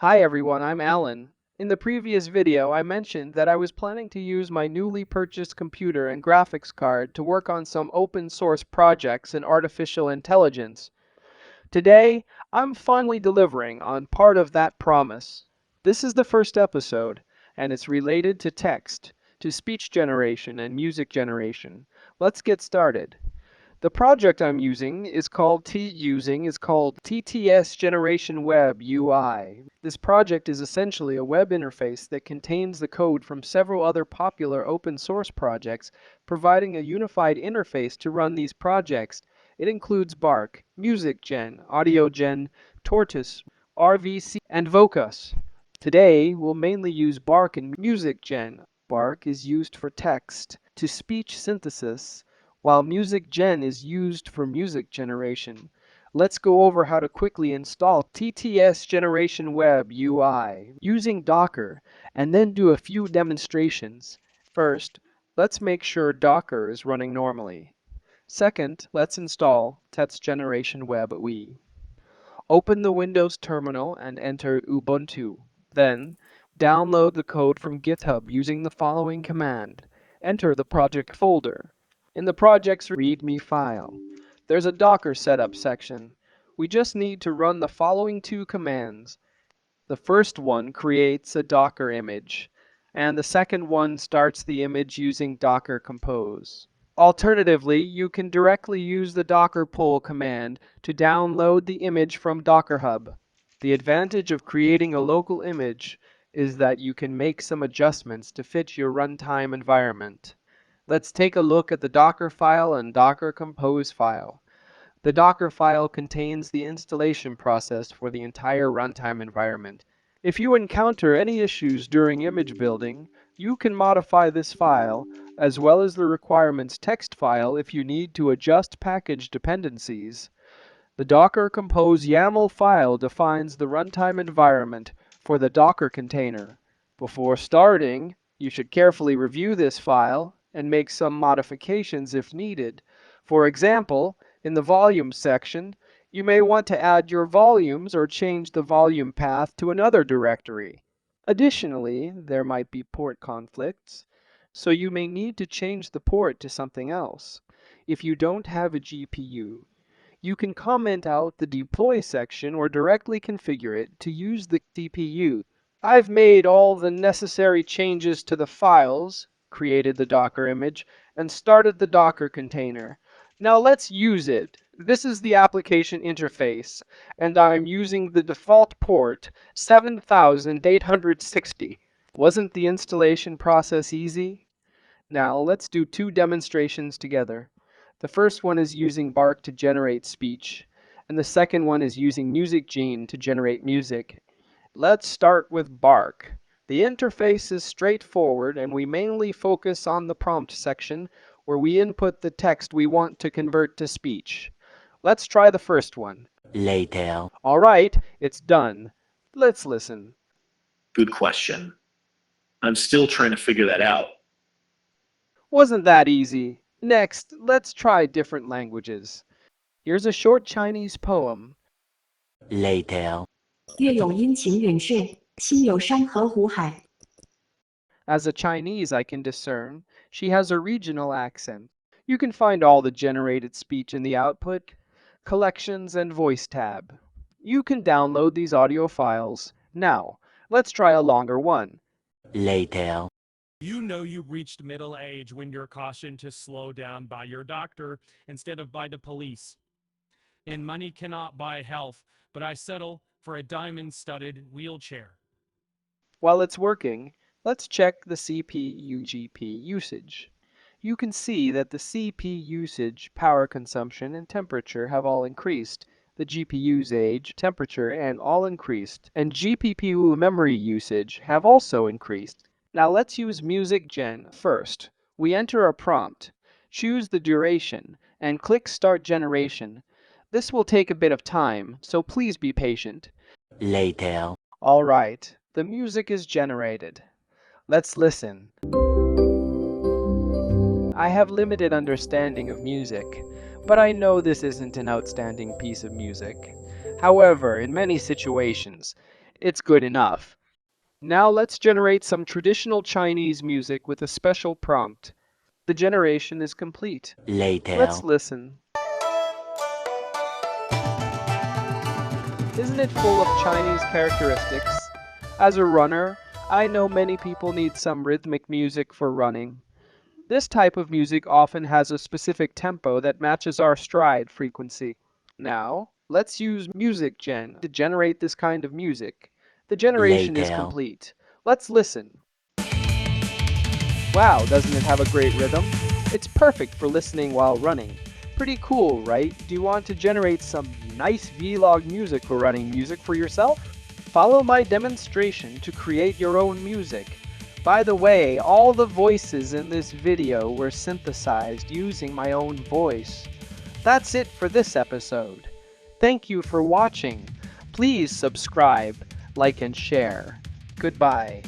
Hi everyone, I'm Alan. In the previous video, I mentioned that I was planning to use my newly purchased computer and graphics card to work on some open source projects in artificial intelligence. Today, I'm finally delivering on part of that promise. This is the first episode, and it's related to text, to speech generation and music generation. Let's get started. The project I'm using is called ttsgenerationwebui. This project is essentially a web interface that contains the code from several other popular open source projects, providing a unified interface to run these projects. It includes Bark, musicgen, audiogen, Tortoise, RVC, and Vocus. Today, we'll mainly use Bark and musicgen. Bark is used for text to speech synthesis, while musicgen is used for music generation. Let's go over how to quickly install ttsgenerationwebui using Docker, and then do a few demonstrations. First, let's make sure Docker is running normally. Second, let's install ttsgenerationwebui. Open the Windows terminal and enter Ubuntu. Then, download the code from GitHub using the following command. Enter the project folder. In the project's README file, there's a Docker setup section. We just need to run the following two commands. The first one creates a Docker image, and the second one starts the image using Docker Compose. Alternatively, you can directly use the Docker pull command to download the image from Docker Hub. The advantage of creating a local image is that you can make some adjustments to fit your runtime environment. Let's take a look at the Docker file and Docker Compose file. The Docker file contains the installation process for the entire runtime environment. If you encounter any issues during image building, you can modify this file, as well as the requirements text file if you need to adjust package dependencies. The Docker Compose YAML file defines the runtime environment for the Docker container. Before starting, you should carefully review this file and make some modifications if needed. For example, in the volume section, you may want to add your volumes or change the volume path to another directory. Additionally, there might be port conflicts, so you may need to change the port to something else. If you don't have a GPU, you can comment out the deploy section or directly configure it to use the CPU. I've made all the necessary changes to the files, created the Docker image, and started the Docker container. Now let's use it. This is the application interface, and I'm using the default port 7860. Wasn't the installation process easy? Now let's do two demonstrations together. The first one is using Bark to generate speech, and the second one is using musicgen to generate music. Let's start with Bark. The interface is straightforward, and we mainly focus on the prompt section where we input the text we want to convert to speech. Let's try the first one. Later. All right, it's done. Let's listen. Good question. I'm still trying to figure that out. Wasn't that easy? Next, let's try different languages. Here's a short Chinese poem. Later. 乐咏殷勤允顺，心有山河湖海。 As a Chinese, I can discern she has a regional accent. You can find all the generated speech in the output, collections, and voice tab. You can download these audio files. Now, let's try a longer one. Later. You know you've reached middle age when you're cautioned to slow down by your doctor instead of by the police. And money cannot buy health, but I settle for a diamond-studded wheelchair. While it's working, let's check the CPU-GP usage. You can see that the CPU usage, power consumption, and temperature have all increased. The GPU's age, temperature, and all increased, and GPU memory usage have also increased. Now let's use musicgen first. We enter a prompt, choose the duration, and click Start Generation. This will take a bit of time, so please be patient. Later. All right, the music is generated. Let's listen. I have limited understanding of music, but I know this isn't an outstanding piece of music. However, in many situations, it's good enough. Now let's generate some traditional Chinese music with a special prompt. The generation is complete. later, Let's listen. Isn't it full of Chinese characteristics? As a runner, I know many people need some rhythmic music for running. This type of music often has a specific tempo that matches our stride frequency. Now, let's use musicgen to generate this kind of music. The generation is later, complete. Let's listen. Wow, doesn't it have a great rhythm? It's perfect for listening while running. Pretty cool, right? Do you want to generate some nice vlog music for running music for yourself? Follow my demonstration to create your own music. By the way, all the voices in this video were synthesized using my own voice. That's it for this episode. Thank you for watching. Please subscribe, like, and share. Goodbye.